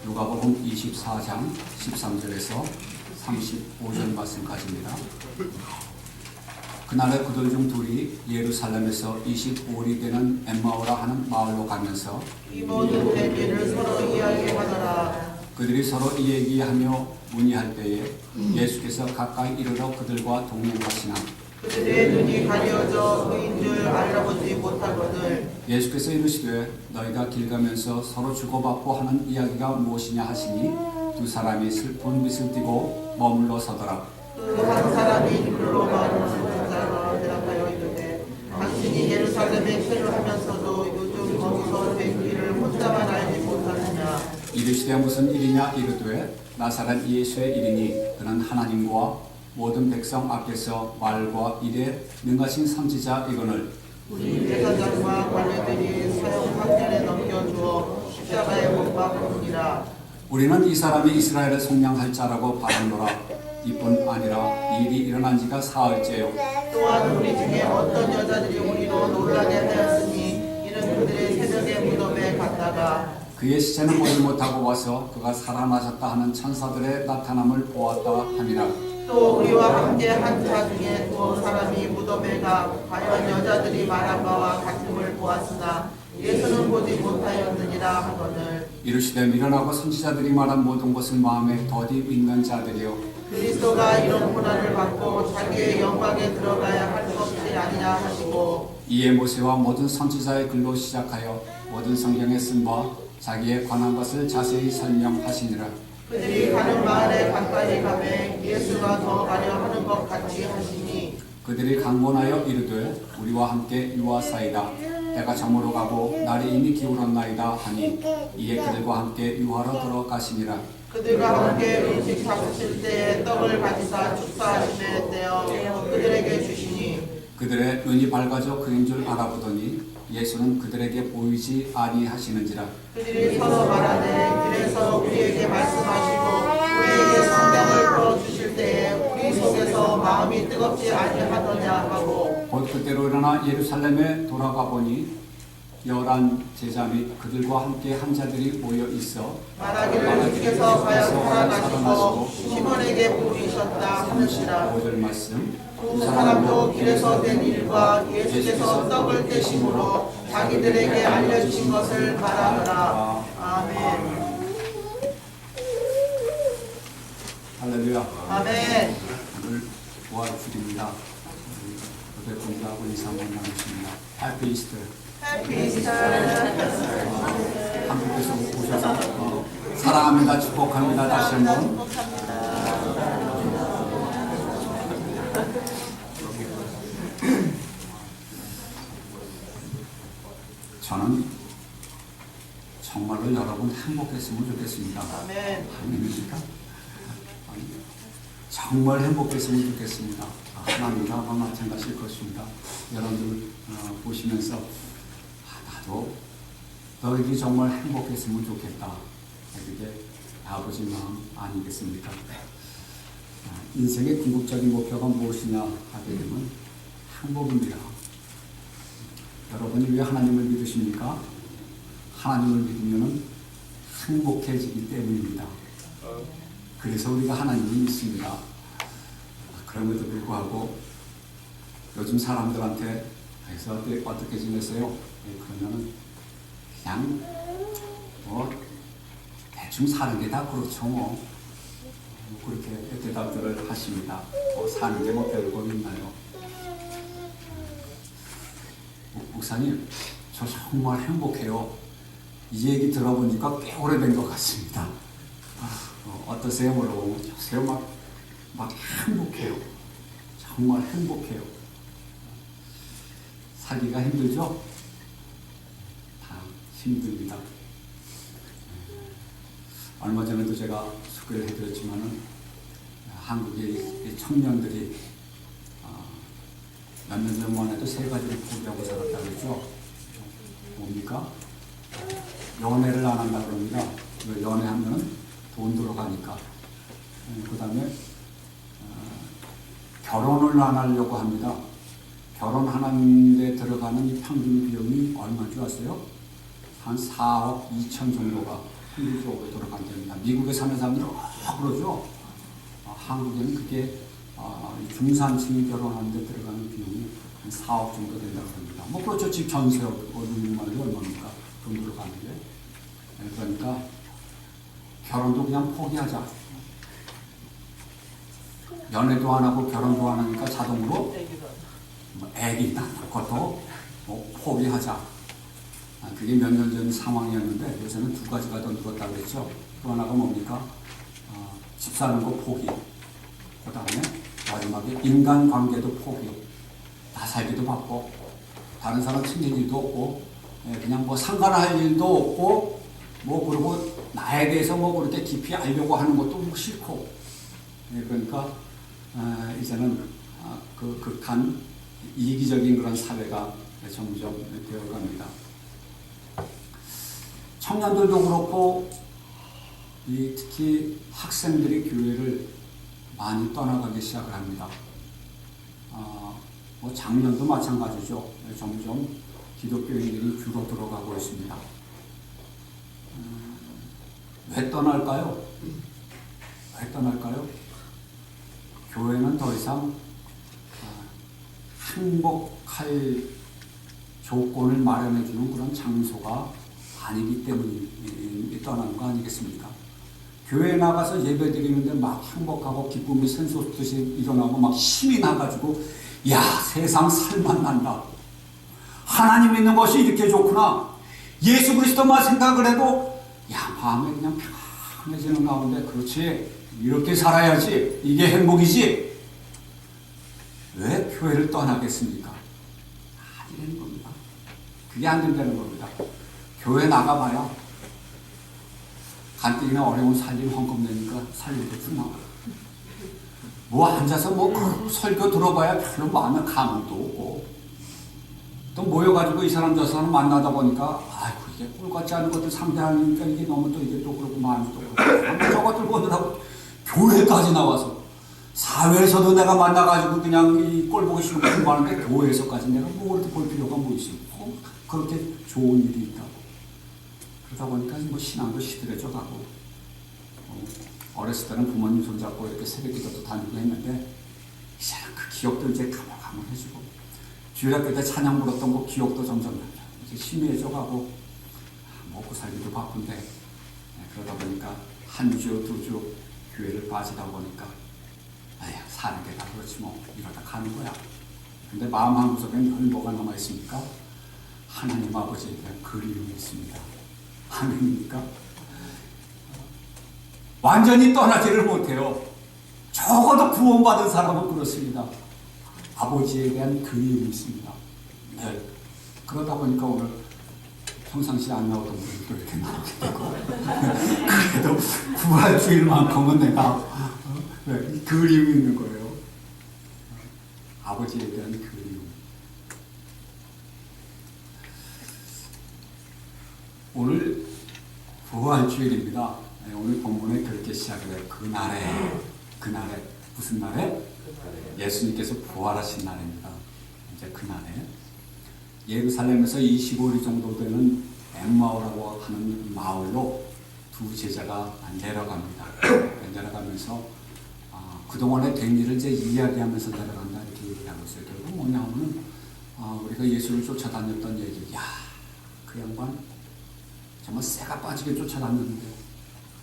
누가복음 24장 13절에서 35절 말씀까지입니다. 그날에 그들 중 둘이 예루살렘에서 25里되는 엠마오라 하는 마을로 가면서 이 모든 얘기를 서로 이야기하더라. 그들이 서로 이야기하며 문의할 때에 예수께서 가까이 이르러 그들과 동행하시나 그들의 눈이 가려져 그인 줄 알아보지 못하거늘 예수께서 이르시되 너희가 길 가면서 서로 주고받고 하는 이야기가 무엇이냐 하시니 두 사람이 슬픈 빛을 띠고 머물러 서더라. 그 한 사람이 흰불로 말하는 자가 대답하여 이르되 당신이 예루살렘에 체류하면서도 요즘 거기서 된 길을 혼자만 알지 못하느냐. 이르시되 무슨 일이냐 이르되 나사렛 예수의 일이니 그는 하나님과 모든 백성 앞에서 말과 일에 능하신 선지자 이거늘 우리 대사장과 관리들이 사형 판결에 넘겨주어 십자가에 못 박으니라. 우리는 이 사람이 이스라엘을 속량할 자라고 바라노라. 이뿐 아니라 이 일이 일어난 지가 사흘째요. 또한 우리 중에 어떤 여자들이 우리로 놀라게 하였으니 이는 그들의 새벽의 무덤에 갔다가 그의 시체는 보지 못하고 와서 그가 살아나셨다 하는 천사들의 나타남을 보았다 함이라. 또 우리와 함께 한 자 중에 두 사람이 무덤에 가 과연 여자들이 말한 바와 같음을 보았으나 예수는 보지 못하였느니라 하거늘 이르시되 미련하고 선지자들이 말한 모든 것을 마음에 더디 믿는 자들이요 그리스도가 이런 고난을 받고 자기의 영광에 들어가야 할 것이 아니냐 하시고 이에 모세와 모든 선지자의 글로 시작하여 모든 성경에 쓴 바 자기에 관한 것을 자세히 설명하시니라. 그들이 가는 마을에 가까이 가매 예수가 더 가려 하는 것 같이 하시니 그들이 강권하여 이르되 우리와 함께 유하사이다. 때가 저물어 가고 날이 이미 기울었나이다 하니 이에 그들과 함께 유하로 들어가시니라. 그들과 함께 음식 잡으실 때에 떡을 가지사 축사하심에 떼어 그들에게 주시니 그들의 눈이 밝아져 그인 줄 알아보더니 예수는 그들에게 보이지 아니하시는지라. 그들이 서로 말하되 그래서 우리에게 말씀하시고 우리에게 성경을 풀어주실 때에 우리 속에서 마음이 뜨겁지 아니하더냐 하고 곧 그때로 일어나 예루살렘에 돌아가 보니 11 제자 및 그들과 함께 한 자들이 모여 있어 말하기를 주께서 과연 살아나시고 시몬에게 보이셨다 하는지라. 35절 말씀. 두 사람도 길에서 된 일과 예수께서 떡을 떼심으로 자기들에게 알려주신 것을 말하더라. 아멘. 할렐루야. 아멘. 오늘 도와주십니다. 옆에 분들하고 인사 한번 나누십니다. 해피 이스터. 해피 이스터. 한국에서 오셔서 사랑합니다. 축복합니다. 다시 한번. 저는 정말로 여러분 행복했으면 좋겠습니다. 아멘. 아닙니까? 정말 행복했으면 좋겠습니다. 하나님도 아마 마찬가지일 것입니다. 여러분들 보시면서 나도 너희들이 정말 행복했으면 좋겠다. 이게 아버지 마음 아니겠습니까? 인생의 궁극적인 목표가 무엇이냐 하게 되면 행복입니다. 여러분이 왜 하나님을 믿으십니까? 하나님을 믿으면 행복해지기 때문입니다. 그래서 우리가 하나님을 믿습니다. 그럼에도 불구하고 요즘 사람들한테 해서 어떻게 지내세요? 그러면은 그냥 대충 사는 게 다 그렇죠 뭐. 그렇게 대답들을 하십니다. 사는 게 뭐 별거 있나요? 목사님, 저 정말 행복해요. 이 얘기 들어보니까 꽤 오래된 것 같습니다. 어떠세요? 물어보면 저세요 막 행복해요. 정말 행복해요. 살기가 힘들죠? 다 힘듭니다. 얼마 전에도 제가 소개를 해드렸지만은 한국의 청년들이 몇 년 전만 해도 세 가지를 포기하고 살았다고 그랬죠. 뭡니까? 연애를 안 한다고 그럽니다. 연애하면 돈 들어가니까. 그 다음에 결혼을 안 하려고 합니다. 결혼하는 데 들어가는 이 평균 비용이 얼마인 줄 아세요? 한 4억 2천 정도가 현실적으로 돌아간답니다. 미국에 사는 사람들은 그러죠. 한국에는 그게 중산층이 결혼하는데 들어가는 비용이 한 4억 정도 된다고 합니다. 뭐 그렇죠. 집 전세 얼마입니까? 돈 들어가는 게. 그러니까 결혼도 그냥 포기하자. 연애도 안 하고 결혼도 안 하니까 자동으로 애기 낳는 것도 뭐 포기하자. 그게 몇 년 전 상황이었는데 요새는 두 가지가 더 늘었다고 그랬죠. 또 하나가 뭡니까? 집 사는 거 포기. 그 다음에 마지막에 인간관계도 포기. 나 살기도 바빠. 다른 사람 챙길 일도 없고 그냥 뭐 상관할 일도 없고 뭐 그리고 나에 대해서 뭐 그렇게 깊이 알려고 하는 것도 뭐 싫고 그러니까 이제는 그 극한 이기적인 그런 사회가 점점 되어갑니다. 청년들도 그렇고 특히 학생들이 교회를 많이 떠나가기 시작을 합니다. 뭐 작년도 마찬가지죠. 점점 기독교인들이 줄어들어가고 있습니다. 왜 떠날까요? 왜 떠날까요? 교회는 더 이상 행복할 조건을 마련해주는 그런 장소가 아니기 때문에 떠나는 거 아니겠습니까? 교회에 나가서 예배 드리는데 막 행복하고 기쁨이 샘솟듯이 일어나고 막 힘이 나가지고 야 세상 살맛난다. 하나님 믿는 것이 이렇게 좋구나. 예수 그리스도만 생각을 해도 야 마음에 그냥 편해지는 가운데 그렇지 이렇게 살아야지 이게 행복이지. 왜 교회를 떠나겠습니까? 안 되는 겁니다. 그게 안 된다는 겁니다. 교회 나가봐야 간땡이나 어려운 살림 헌금 내니까 살림도 주나. 뭐 앉아서 뭐 설교 들어봐야 별로 마음에 감흥도 없고 또 모여가지고 이 사람 저 사람 만나다 보니까 아이고 이게 꿀 같지 않은 것들 상대하니까 이게 너무 또 이게 또 그렇고 마음이 또 그렇고 저것들 보느라고 교회까지 나와서 사회에서도 내가 만나가지고 그냥 이 꼴 보기 싫고 공부하는데 교회에서까지 내가 뭐 그렇게 볼 필요가 뭐 있어. 그렇게 좋은 일이 있다고. 그러다 보니까 뭐 신앙도 시들해져 가고 어렸을 때는 부모님 손잡고 이렇게 새벽기도도 다니고 했는데 이제는 그 기억도 이제 가물가물해지고 주일학교 때 찬양 불렀던 그 기억도 점점 이제 희미해져 가고 먹고 살기도 바쁜데 그러다 보니까 한 주, 두 주 교회를 빠지다 보니까 아휴 사는 게 다 그렇지 뭐 이러다 가는 거야. 근데 마음 한구석엔 늘 뭐가 남아있습니까? 하나님 아버지에 대한 그리움이 있습니다. 아멘입니까? 완전히 떠나지를 못해요. 적어도 구원받은 사람은 그렇습니다. 아버지에 대한 그리움이 있습니다. 네. 그러다 보니까 오늘 평상시에 안 나오던 분들도 이렇게 나오게 되고 그래도 부활주일만큼은 내가 그리움이 있는 거예요. 아버지에 대한 그리움. 오늘 부활주일입니다. 오늘 본문에 그렇게 시작을 해요. 그날에 무슨 날에? 예수님께서 부활하신 날입니다. 이제 그날에 예루살렘에서 25리 정도 되는 엠마오라고 하는 마을로 두 제자가 내려갑니다. 내려가면서 그동안의 된 일을 이제 이야기하면서 내려간다 이렇게 얘기를 하고 있어요. 결국 뭐냐면은 우리가 예수를 쫓아다녔던 얘기. 야, 그 양반 정말 새가 빠지게 쫓아다녔는데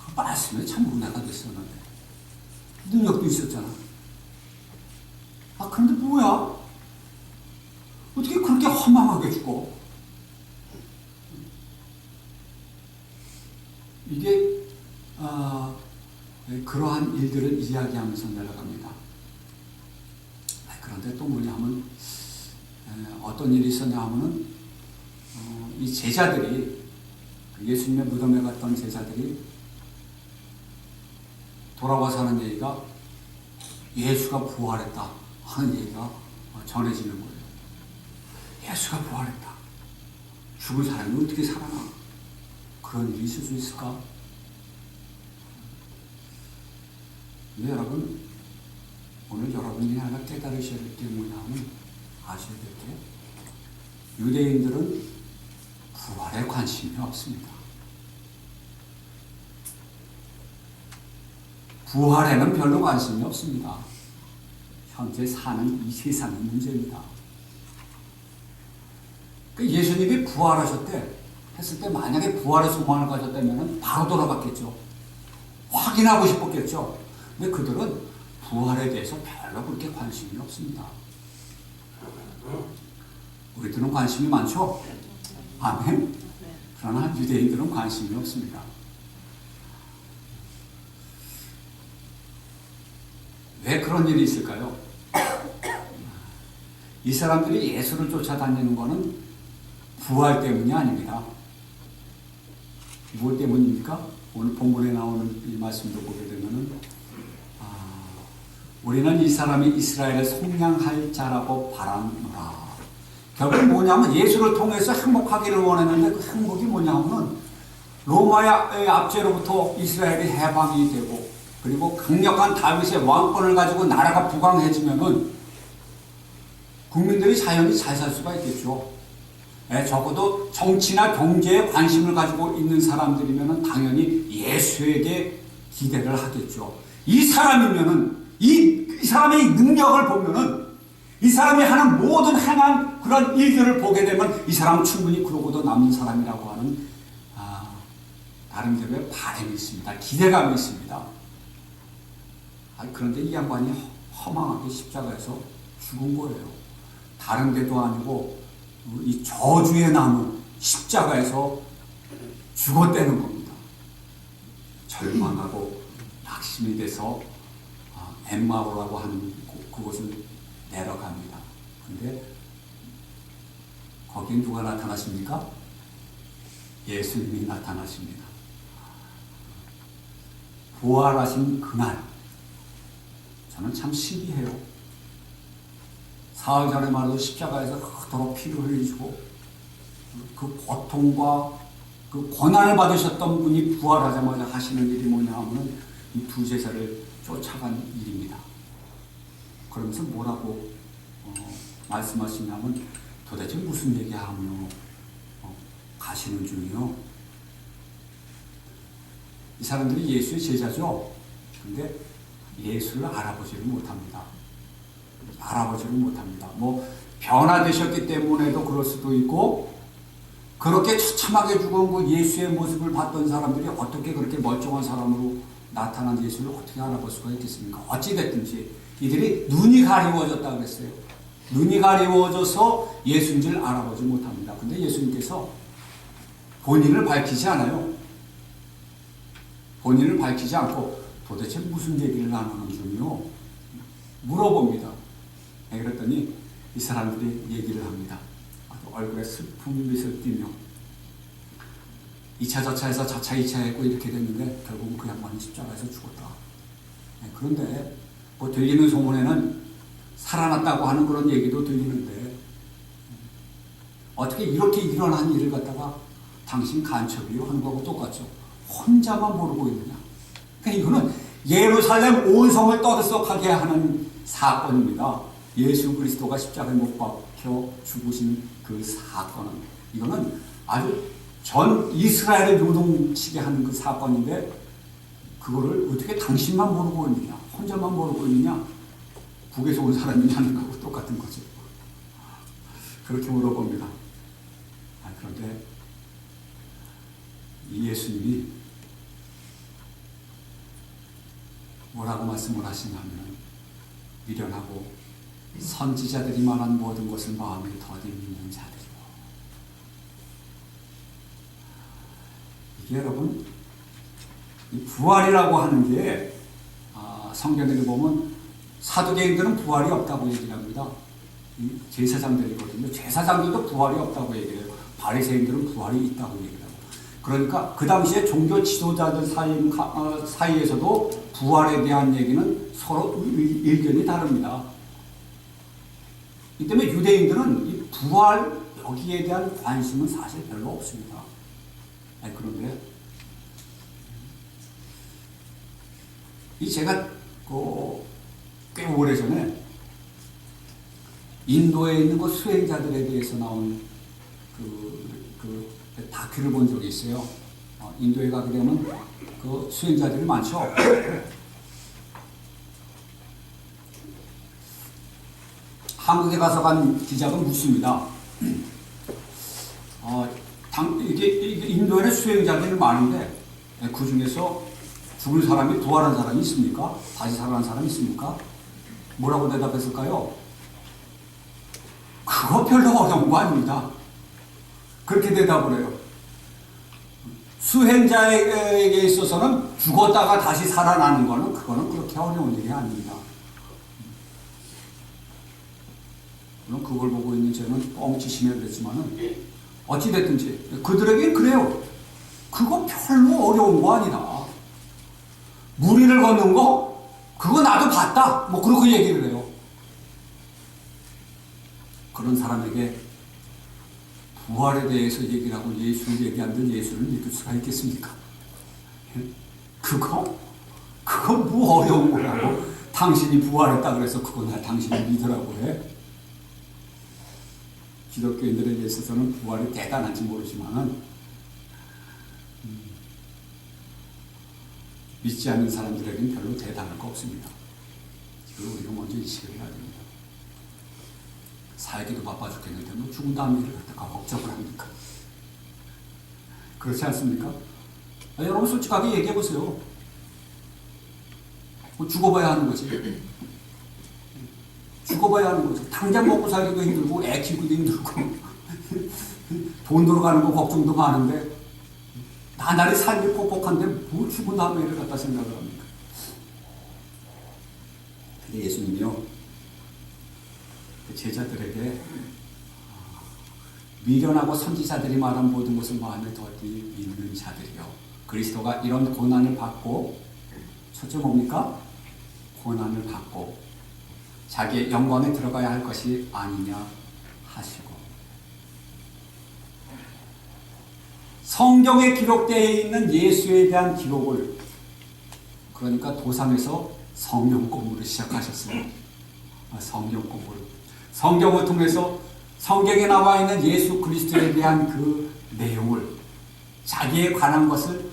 그 말씀에 참 은혜가 됐었는데 능력도 있었잖아. 그런데 뭐야? 어떻게 그렇게 허망하게 죽어? 이게 그러한 일들을 이야기하면서 내려갑니다. 그런데 또 뭐냐면 어떤 일이 있었냐 하면은 이 제자들이 예수님의 무덤에 갔던 제자들이 돌아와서 하는 얘기가 예수가 부활했다 하는 얘기가 전해지는 거예요. 예수가 부활했다. 죽은 사람이 어떻게 살아나? 그런 일이 있을 수 있을까? 근데 여러분, 오늘 여러분이 하나 깨달으셔야 될 게 뭐냐면 아셔야 될 게 유대인들은 부활에 관심이 없습니다. 부활에는 별로 관심이 없습니다. 현재 사는 이 세상의 문제입니다. 예수님이 부활하셨대 했을 때 만약에 부활의 소망을 가졌다면 바로 돌아갔겠죠. 확인하고 싶었겠죠. 근데 그들은 부활에 대해서 별로 그렇게 관심이 없습니다. 우리들은 관심이 많죠? 아멘? 그러나 유대인들은 관심이 없습니다. 왜 그런 일이 있을까요? 이 사람들이 예수를 쫓아다니는 것은 부활 때문이 아닙니다. 무엇 때문입니까? 오늘 본문에 나오는 이 말씀도 보게 되면은 우리는 이 사람이 이스라엘을 속량할 자라고 바라노라. 결국 뭐냐면 예수를 통해서 행복하기를 원했는데 그 행복이 뭐냐면은 로마의 압제로부터 이스라엘이 해방이 되고 그리고 강력한 다윗의 왕권을 가지고 나라가 부강해지면은 국민들이 자연히 잘 살 수가 있겠죠. 적어도 정치나 경제에 관심을 가지고 있는 사람들이면은 당연히 예수에게 기대를 하겠죠. 이 사람이면은 이 사람의 능력을 보면은 이 사람이 하는 모든 행한 그런 일들을 보게 되면 이 사람은 충분히 그러고도 남는 사람이라고 하는 나름대로의 바람이 있습니다. 기대감이 있습니다. 그런데 이 양반이 허망하게 십자가에서 죽은 거예요. 다른 데도 아니고 이 저주의 나무 십자가에서 죽었다는 겁니다. 절망하고 낙심이 돼서 엠마오라고 하는 그곳을 내려갑니다. 근데 거긴 누가 나타나십니까? 예수님이 나타나십니다. 부활하신 그날 저는 참 신기해요. 사흘 전에 말해도 십자가에서 그토록 피를 흘리시고 그 고통과 그 고난을 받으셨던 분이 부활하자마자 하시는 일이 뭐냐 하면 이 두 제자를 쫓아간 일입니다. 그러면서 뭐라고 말씀하시냐면 도대체 무슨 얘기하며 가시는 중이요. 이 사람들이 예수의 제자죠. 근데 예수를 알아보지를 못합니다. 알아보지를 못합니다. 뭐 변화되셨기 때문에도 그럴 수도 있고 그렇게 처참하게 죽은 그 예수의 모습을 봤던 사람들이 어떻게 그렇게 멀쩡한 사람으로 나타난 예수를 어떻게 알아볼 수가 있겠습니까? 어찌됐든지 이들이 눈이 가리워졌다 그랬어요. 눈이 가리워져서 예수인 줄 알아보지 못합니다. 근데 예수님께서 본인을 밝히지 않아요. 본인을 밝히지 않고 도대체 무슨 얘기를 나누는 중이요? 물어봅니다. 그랬더니 이 사람들이 얘기를 합니다. 얼굴에 슬픈 미소를 띠며 2차 저차에서 저차 2차 했고 이렇게 됐는데 결국은 그 양반이 십자가에서 죽었다. 그런데 뭐 들리는 소문에는 살아났다고 하는 그런 얘기도 들리는데 어떻게 이렇게 일어난 일을 갖다가 당신 간첩이요 하는 거하고 똑같죠. 혼자만 모르고 있느냐. 그러니까 이거는 예루살렘 온 성을 떠들썩하게 하는 사건입니다. 예수 그리스도가 십자가에 못 박혀 죽으신 그 사건은 이거는 아주 전 이스라엘을 요동치게 하는 그 사건인데 그거를 어떻게 당신만 모르고 있느냐, 혼자만 모르고 있느냐, 북에서 온 사람이냐는 거하고 똑같은 거죠. 그렇게 물어봅니다. 그런데 이 예수님이 뭐라고 말씀을 하시냐면 미련하고 선지자들이 말한 모든 것을 마음에 더디 믿는 자들이요. 이게 여러분 이 부활이라고 하는 게 성경에 보면 사두개인들은 부활이 없다고 얘기를 합니다. 이 제사장들이거든요. 제사장들도 부활이 없다고 얘기를 해요. 바리새인들은 부활이 있다고 얘기를 하고. 그러니까 그 당시에 종교 지도자들 사이에서도 부활에 대한 얘기는 서로 의견이 다릅니다. 이 때문에 유대인들은 이 부활 여기에 대한 관심은 사실 별로 없습니다. 그런데 이 제가 꽤 오래전에 인도에 있는 그 수행자들에 대해서 나온 그 다큐를 본 적이 있어요. 인도에 가게 되면 그 수행자들이 많죠. 한국에 가서 간 기자가 묻습니다. 이게 인도에는 수행자들이 많은데 그 중에서 죽은 사람이 부활한 사람이 있습니까? 다시 살아난 사람이 있습니까? 뭐라고 대답했을까요? 그거 별로 어려운 거 아닙니다. 그렇게 대답을 해요. 수행자에게 있어서는 죽었다가 다시 살아나는 거는 그거는 그렇게 어려운 일이 아닙니다. 물론 그걸 보고 있는 저는 뻥치시면 그랬지만은 어찌됐든지 그들에겐 그래요. 그거 별로 어려운 거 아니다. 무리를 걷는 거 그거 나도 봤다. 뭐 그렇게 얘기를 해요. 그런 사람에게 부활에 대해서 얘기를 하고 예수를 얘기하는데 예수를 믿을 수가 있겠습니까? 그거 뭐 어려운 거라고. 당신이 부활했다 그래서 그거 나 당신이 믿으라고 해. 기독교인들에게 있어서는 부활이 대단한지 모르지만은 믿지 않는 사람들에게는 별로 대단할 거 없습니다. 이걸 우리가 먼저 인식을 해야 됩니다. 살기도 바빠 죽겠는데 뭐 죽은 다음에 일을 갖다가 걱정을 합니까? 그렇지 않습니까? 여러분 솔직하게 얘기해 보세요. 뭐 죽어봐야 하는 거지. 죽어봐야 하는 거지. 당장 먹고 살기도 힘들고 애 키우기도 힘들고 돈 들어가는 거 걱정도 많은데 나날이 살기 퍽퍽한데 뭐 죽은 다음에 일을 갖다 생각을 합니까? 근데 예수님이요 제자들에게 미련하고 선지자들이 말한 모든 것을 마음에 두었더니 믿는 자들이요 그리스도가 이런 고난을 받고 첫째 뭡니까? 고난을 받고 자기의 영광에 들어가야 할 것이 아니냐 하시고 성경에 기록되어 있는 예수에 대한 기록을 그러니까 도상에서 성경 공부를 시작하셨어요. 성경 공부를 성경을 통해서 성경에 나와 있는 예수 그리스도에 대한 그 내용을 자기에 관한 것을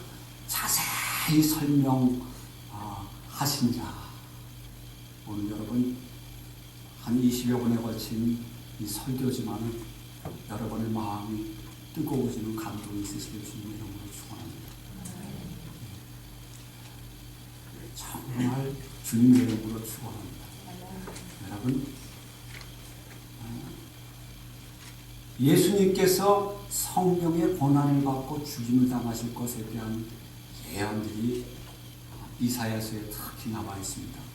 자세히 설명하신 자. 오늘 여러분 한 20여 분에 걸친 이 설교지만은 여러분의 마음이 뜨거워지는 감동이 있으시길 주님의 이름으로 축원합니다. 정말 주님의 이름으로 축원합니다. 여러분 예수님께서 성경의 고난을 받고 죽임을 당하실 것에 대한 예언들이 이사야서에 특히 나와 있습니다.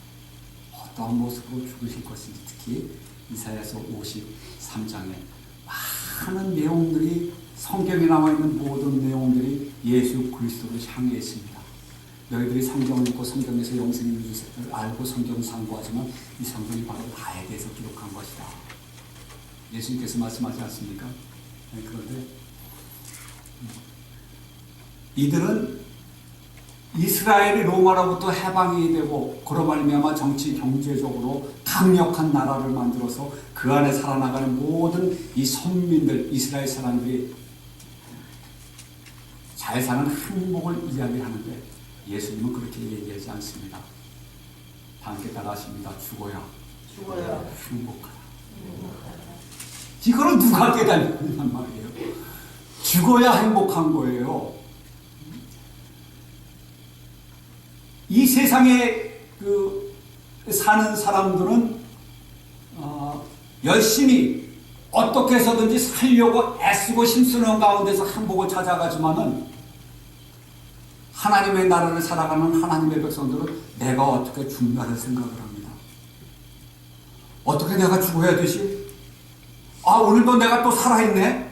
어떠한 모습으로 죽으실 것인지 특히 이사야서 53장에 많은 내용들이 성경에 나와 있는 모든 내용들이 예수 그리스도를 향해 있습니다. 너희들이 성경을 읽고 성경에서 영생의 유지를 알고 성경을 상고하지만 이 성경이 바로 나에 대해서 기록한 것이다. 예수님께서 말씀하지 않습니까? 그런데 이들은 이스라엘이 로마로부터 해방이 되고 그로 말미암아 정치 경제적으로 강력한 나라를 만들어서 그 안에 살아나가는 모든 이 선민들 이스라엘 사람들이 잘 사는 행복을 이야기하는데 예수님은 그렇게 얘기하지 않습니다. 다 함께 따라하십니다. 죽어야 행복하다. 이거를 누가 깨달느냐는 말이에요. 죽어야 행복한 거예요. 이 세상에 사는 사람들은 열심히 어떻게 해서든지 살려고 애쓰고 힘쓰는 가운데서 행복을 찾아가지만은 하나님의 나라를 살아가는 하나님의 백성들은 내가 어떻게 죽나를 생각을 합니다. 어떻게 내가 죽어야 되지? 오늘도 내가 또 살아있네?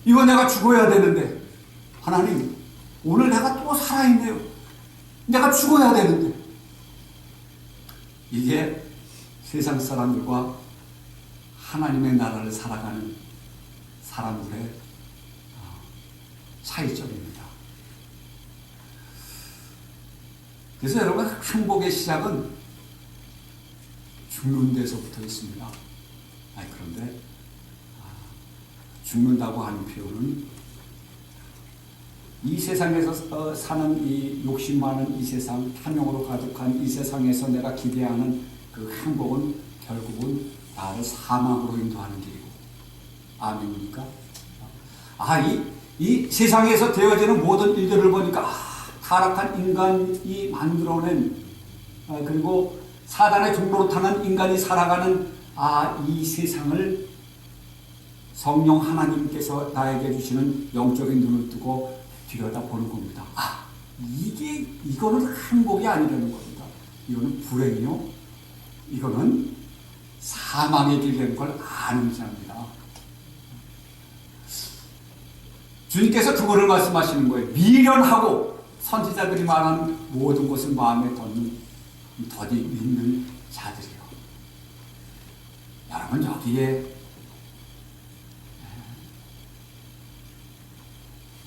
이거 내가 죽어야 되는데 하나님 오늘 내가 또 살아있네요. 내가 죽어야 되는데. 이게 세상 사람들과 하나님의 나라를 살아가는 사람들의 차이점입니다. 그래서 여러분 행복의 시작은 죽는 데서부터 있습니다. 그런데 죽는다고 하는 표현은 이 세상에서 사는 이 욕심 많은 이 세상, 탐욕으로 가득한 이 세상에서 내가 기대하는 그 행복은 결국은 나를 사망으로 인도하는 길이고. 아멘입니까? 이 세상에서 되어지는 모든 일들을 보니까 타락한 인간이 만들어낸 그리고 사단의 종로로 타는 인간이 살아가는 이 세상을 성령 하나님께서 나에게 주시는 영적인 눈을 뜨고 들여다보는 겁니다. 이거는 행복이 아니라는 겁니다. 이거는 불행이요. 이거는 사망의 길이라는 걸 아는 자입니다. 주님께서 그거를 말씀하시는 거예요. 미련하고 선지자들이 말한 모든 것을 마음에 더디 믿는 자들이요. 여러분 여기에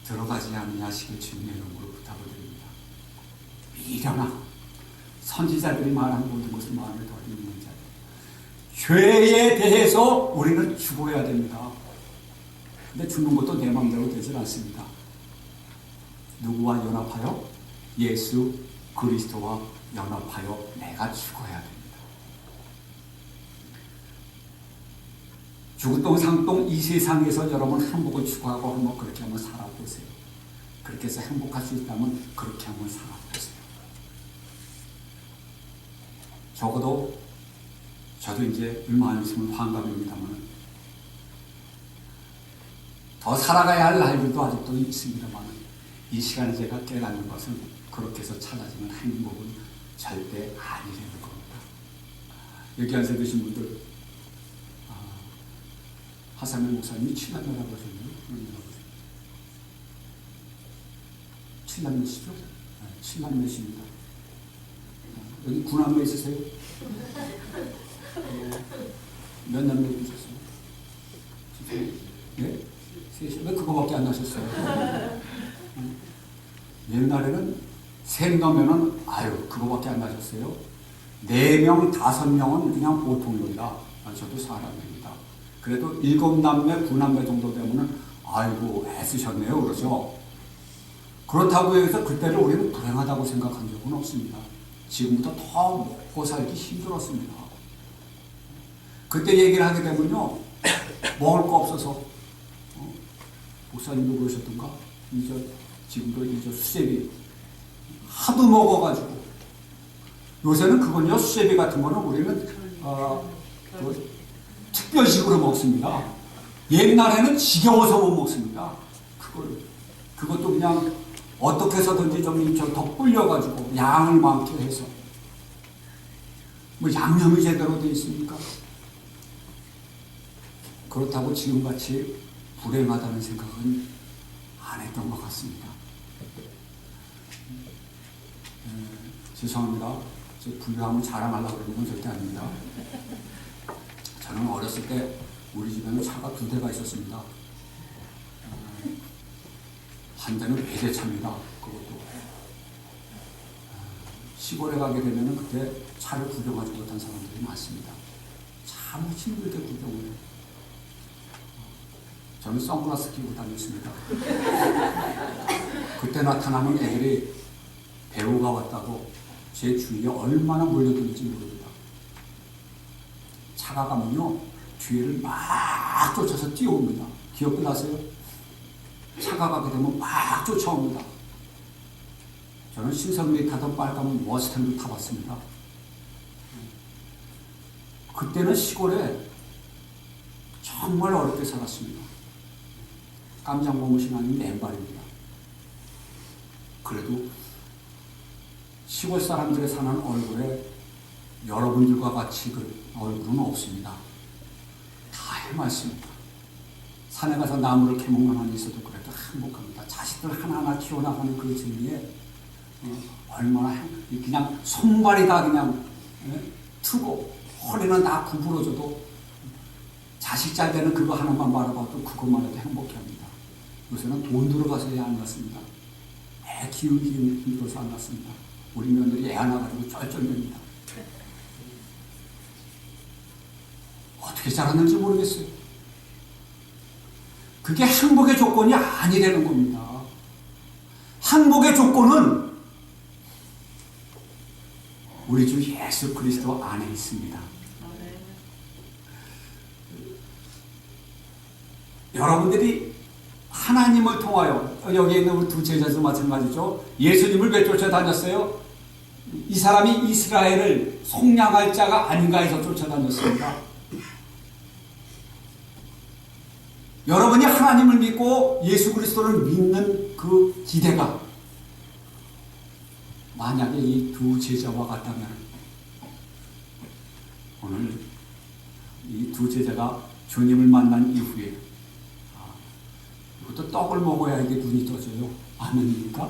들어가지 않으시길 주님의 이름으로 부탁을 드립니다. 미련하고 선지자들이 말한 모든 것을 마음에 더디 믿는 자들. 죄에 대해서 우리는 죽어야 됩니다. 근데 죽는 것도 내 마음대로 되질 않습니다. 누구와 연합하여? 예수 그리스도와 연합하여 내가 죽어야 됩니다. 죽을똥 상똥 이 세상에서 여러분 행복을 추구하고 한번 그렇게 한번 살아보세요. 그렇게 해서 행복할 수 있다면 그렇게 한번 살아보세요. 적어도 저도 이제 얼마 안 있으면 환갑입니다만 더 살아가야 할 날들도 아직도 있습니다만 이 시간에 제가 깨닫는 것은 그렇게 해서 찾아지는 행복은 절대 아니라는 겁니다. 여기 앉아 계신 분들 하상현 목사님이 7남매라고 하셨네요. 7남매시죠? 7남매십니다. 여기 9남매 있으세요? 몇 남매 있으셨어요? 네? 왜 그거밖에 안 나셨어요? 옛날에는 셋 넘으면은 그거밖에 안 나셨어요? 4명, 5명은 그냥 보통입니다. 저도 사람입니다. 그래도 7남매, 9남매 정도 되면은 아이고 애쓰셨네요 그러죠. 그렇다고 해서 그때를 우리는 불행하다고 생각한 적은 없습니다. 지금부터 더 먹고 살기 힘들었습니다. 그때 얘기를 하게 되면요 먹을 거 없어서 목사님도 그러셨던가? 지금도 수제비 하도 먹어가지고 요새는 그건요 수제비 같은 거는 우리는 특별식으로 먹습니다. 옛날에는 지겨워서 못 먹습니다. 그것도 그냥 어떻게 해서든지 좀 더 불려가지고 양을 많게 해서 뭐 양념이 제대로 되어 있습니까? 그렇다고 지금같이 불행하다는 생각은 안 했던 것 같습니다. 죄송합니다. 제 불교함을 자랑하려고 그러는 건 절대 아닙니다. 저는 어렸을 때 우리 집에는 차가 2대가 있었습니다. 한 대는 외제차입니다. 그것도 시골에 가게 되면 그때 차를 구경하지 못한 사람들이 많습니다. 참 힘들게 구경을 해요. 저는 선글라스 끼고 다녔습니다. 그때 나타나면 애들이 배우가 왔다고 제 주위에 얼마나 몰려들는지 모릅니다. 차가 가면요 뒤를 막 쫓아서 뛰어옵니다. 기억도 나세요? 차가 가게 되면 막 쫓아옵니다. 저는 신선미 타던 빨간 머스탱도 타봤습니다. 그때는 시골에 정말 어렵게 살았습니다. 깜장 고무신 아닌 맨발입니다. 그래도 시골 사람들의 사는 얼굴에 여러분들과 같이 그 얼굴은 없습니다. 다 해맑습니다. 산에 가서 나무를 캐먹는 있어도 그래도 행복합니다. 자식들 하나하나 키워나가는 그 재미에 얼마나 그냥 손발이 다 그냥 트고 허리는 다 구부러져도 자식 잘 되는 그거 하나만 바라봐도 그것만 해도 행복해합니다. 요새는 돈 들어가서야 안 났습니다. 애 키우기 힘들어서 안 났습니다. 우리 며느리 애 하나 가지고 쩔쩔맵니다. 어떻게 자랐는지 모르겠어요. 그게 행복의 조건이 아니라는 겁니다. 행복의 조건은 우리 주 예수 그리스도 안에 있습니다. 여러분들이 하나님을 통하여, 여기 있는 우리 두 제자도 마찬가지죠. 예수님을 왜 쫓아다녔어요? 이 사람이 이스라엘을 속량할 자가 아닌가 해서 쫓아다녔습니다. 여러분이 하나님을 믿고 예수 그리스도를 믿는 그 기대가 만약에 이 두 제자와 같다면, 오늘 이 두 제자가 주님을 만난 이후에 이것도 떡을 먹어야 이게 눈이 떠져요. 아멘입니까?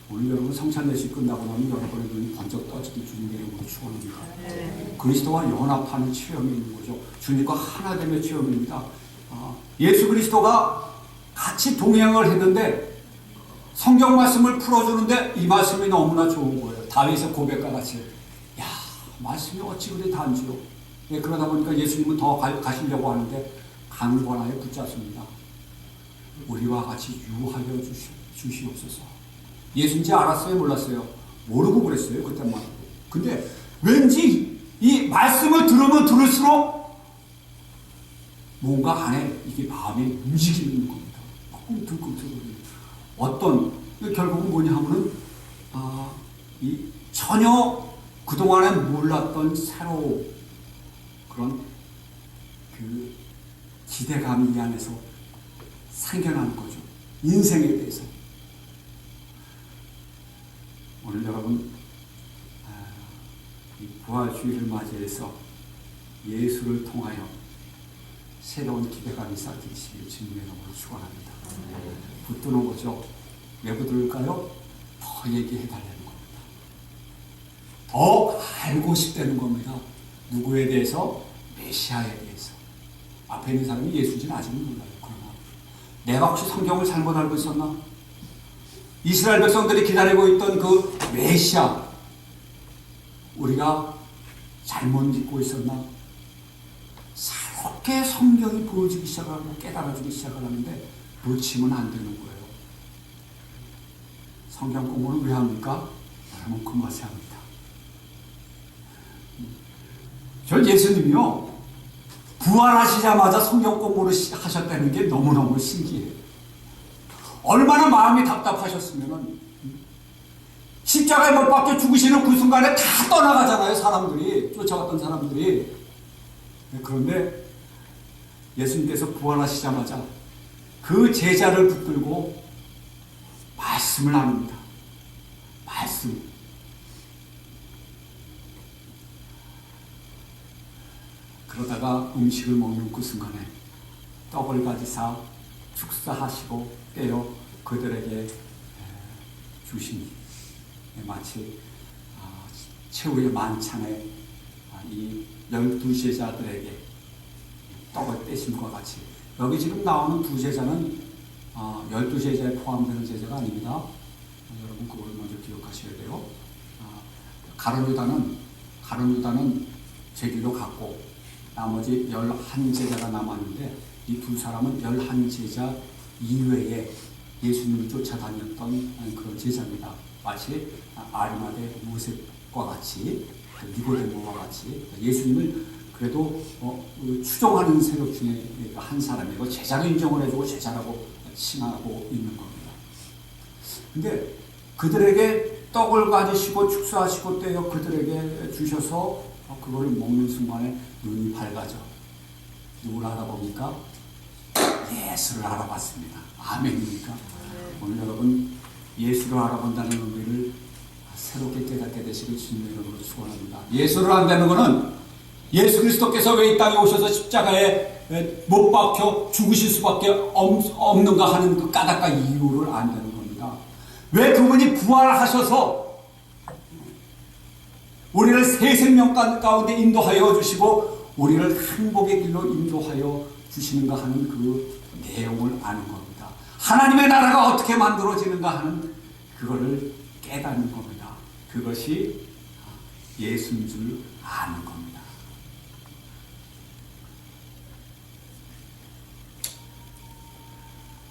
오늘 여러분 성찬례식 끝나고 나면 여러분의 눈이 번쩍 떠지게 주님의 이름으로 축원합니다. 그리스도와 연합하는 체험이 있는 거죠. 주님과 하나됨의 체험입니다. 예수 그리스도가 같이 동행을 했는데 성경 말씀을 풀어주는데 이 말씀이 너무나 좋은 거예요. 다윗의 고백과 같이, 야, 말씀이 어찌 그리 단지요. 예, 그러다 보니까 예수님은 더 가시려고 하는데 강권하에 붙잡습니다. 우리와 같이 유하여 주시옵소서. 예수인지 알았어요? 몰랐어요? 모르고 그랬어요. 그때만. 근데 왠지 이 말씀을 들으면 들을수록 뭔가 안에 이게 마음에 움직임이 있는 겁니다. 꿈틀꿈틀거리는. 결국은 뭐냐 하면은, 이 전혀 그동안에 몰랐던 새로운 그런 그 기대감이 이 안에서 생겨나는 거죠. 인생에 대해서. 오늘 여러분, 이 부활주의를 맞이해서 예수를 통하여 새로운 기대감이 쌓이시길 주님의 이름으로 축원합니다. 붙드는 거죠. 왜 붙들까요? 더 얘기해 달라는 겁니다. 더 알고 싶다는 겁니다. 누구에 대해서? 메시아에 대해서. 앞에 있는 사람이 예수인지는 아직은 몰라요. 그러나 내가 혹시 성경을 잘못 알고 있었나? 이스라엘 백성들이 기다리고 있던 그 메시아, 우리가 잘못 믿고 있었나? 새롭게 성경이 보여지기 시작하고 깨달아지기 시작하는데 놓치면 안 되는 거예요. 성경 공부는 왜 합니까? 여러분 그 맛에 합니다. 저 예수님이요, 부활하시자마자 성경 공부를 하셨다는 게 너무너무 신기해요. 얼마나 마음이 답답하셨으면은, 십자가에 못 박혀 죽으시는 그 순간에 다 떠나가잖아요, 사람들이. 쫓아갔던 사람들이. 그런데 예수님께서 부활하시자마자 그 제자를 붙들고 말씀을 나눕니다. 말씀. 그러다가 음식을 먹는 그 순간에 떡을 가지사 축사하시고 떼어 그들에게 주시니, 마치 최후의 만찬에 이 12제자들에게 떡을 떼심과 같이, 여기 지금 나오는 두 제자는 12제자에 포함되는 제자가 아닙니다. 여러분 그걸 먼저 기억하셔야 돼요. 가룟 유다는 제기로 갔고 나머지 11제자가 남았는데, 이 두 사람은 11제자 이외에 예수님을 쫓아다녔던 그런 제자입니다. 마치 아리마대 요셉과 같이, 니고데모와 같이 그러니까 예수님을 그래도 추종하는 세력 중에 한 사람이고 제자로 인정을 해주고 제자라고 칭하고 있는 겁니다. 근데 그들에게 떡을 가지시고 축사하시고 떼어 그들에게 주셔서 그걸 먹는 순간에 눈이 밝아져. 누굴 알아봅니까? 예수를 알아봤습니다. 아멘입니까? 오늘 여러분 예수를 알아본다는 의미를 새롭게 깨닫게 되시길 주님의 이름으로 축원합니다. 예수를 안다는 것은 예수 그리스도께서 왜 이 땅에 오셔서 십자가에 못 박혀 죽으실 수밖에 없는가 하는 그 까닭과 이유를 안다는 겁니다. 왜 그분이 부활하셔서 우리를 새 생명 가운데 인도하여 주시고 우리를 행복의 길로 인도하여 주시는가 하는 그 내용을 아는 겁니다. 하나님의 나라가 어떻게 만들어지는가 하는 그거를 깨닫는 겁니다. 그것이 예수인 줄 아는 겁니다.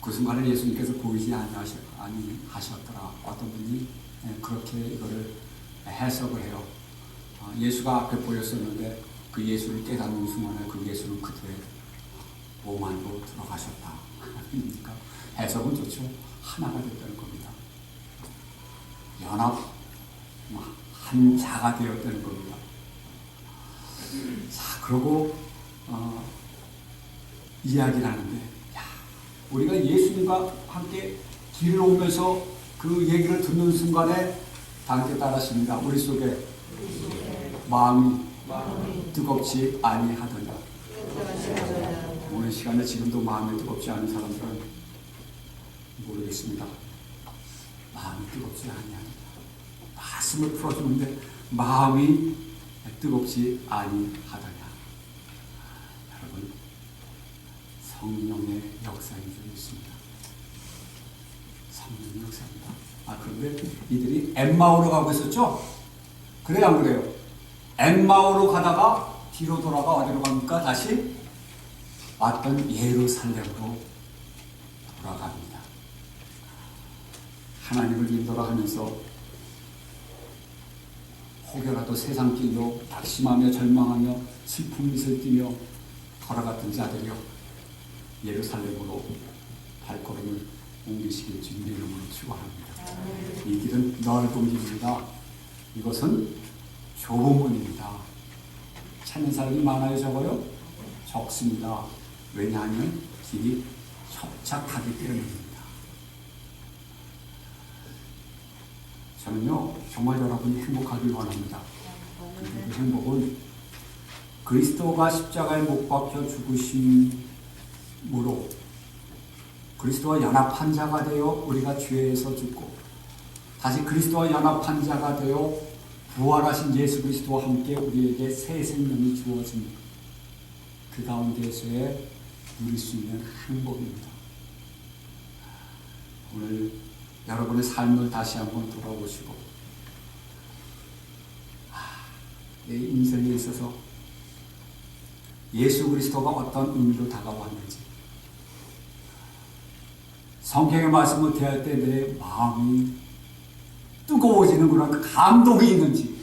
그 순간에 예수님께서 보이지 아니하셨더라. 어떤 분이 그렇게 이거를 해석을 해요. 예수가 앞에 보였었는데 그 예수를 깨닫는 순간에 그 예수는 그들의 몸 안으로 들어가셨다. 그러니까 해석은 좋죠. 하나가 됐다는 겁니다. 연합, 한 자가 되었다는 겁니다. 자, 그러고 이야기를 하는데, 야, 우리가 예수님과 함께 길을 오면서 그 얘기를 듣는 순간에 당께 따랐습니다. 우리 속에 마음이 뜨겁지 아니하더냐. 오늘 시간에 지금도 마음이 뜨겁지 않은 사람들은 모르겠습니다. 마음이 뜨겁지 아니하더냐. 말씀을 풀어주는데 마음이 뜨겁지 아니하더냐. 여러분, 성령의 역사인 줄 믿습니다. 성령의 역사입니다. 그런데 이들이 엠마오로 가고 있었죠? 그래요, 안 그래요? 엠마오로 가다가 뒤로 돌아가 어디로 갑니까? 다시 왔던 예루살렘으로 돌아갑니다. 하나님을 믿으라 하면서 혹여라도 세상 길로 낙심하며 절망하며 슬픈 미소를 띠며 걸어갔던 자들이요, 예루살렘으로 발걸음을 옮기시길 주님의 이름으로 축원합니다. 이 길은 넓은 길입니다. 이것은 좁은 문입니다. 찾는 사람이 많아요, 적어요? 적습니다. 왜냐하면 길이 협착하기 때문입니다. 저는요, 정말 여러분이 행복하길 원합니다. 그 행복은 그리스도가 십자가에 못 박혀 죽으심으로 그리스도와 연합한 자가 되어 우리가 죄에서 죽고 다시 그리스도와 연합한 자가 되어 부활하신 예수 그리스도와 함께 우리에게 새 생명이 주어진 그 가운데서의 누릴 수 있는 행복입니다. 오늘 여러분의 삶을 다시 한번 돌아보시고 내 인생에 있어서 예수 그리스도가 어떤 의미로 다가왔는지, 성경의 말씀을 대할 때 내 마음이 뜨거워지는 그런 감동이 있는지,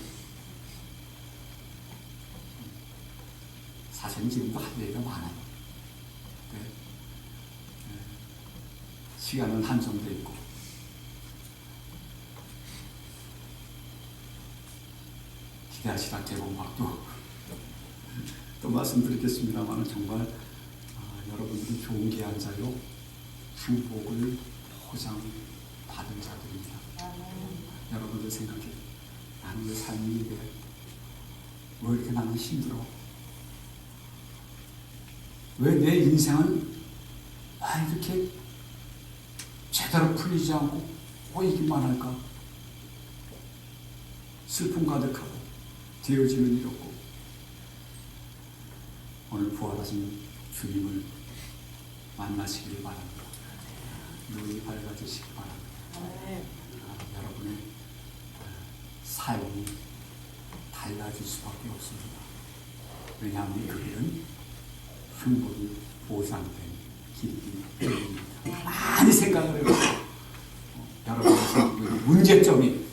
사실은 지금도 할 얘기가 많아요. 시간은 한정되어 있고 기대하시다 개봉박도 또 말씀드리겠습니다만 정말 여러분들이 좋은 계한자요, 행복을 보장받은 자들입니다. 여러분들 생각해, 나는 왜 삶이 왜 이렇게 나는 힘들어? 왜 내 인생은 이렇게 제대로 풀리지 않고 꼬이기만 할까? 슬픔 가득하고 되어지는 일 없고, 오늘 부활하신 주님을 만나시길 바랍니다. 눈이 밝아지시기 바랍니다. 여러분의 삶이 달라질 수밖에 없습니다. 왜냐하면 그 길은 행복이 보장된 길이기 때문입니다. 많이 생각을 해보세요. 여러분의 문제점이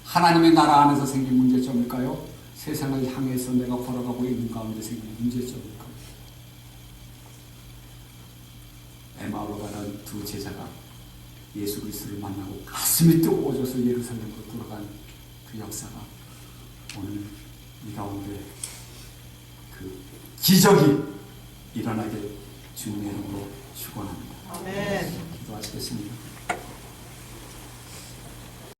하나님의 나라 안에서 생긴 문제점일까요? 세상을 향해서 내가 걸어가고 있는 가운데 생긴 문제점일까요? 에마오로 가는 두 제자가 예수 그리스도를 만나고 가슴이 뜨거워져서 예루살렘으로 돌아간 그 역사가 오늘 이 가운데 그 기적이 일어나게 주님의 이름으로 축원합니다. 아멘. 기도하시겠습니다.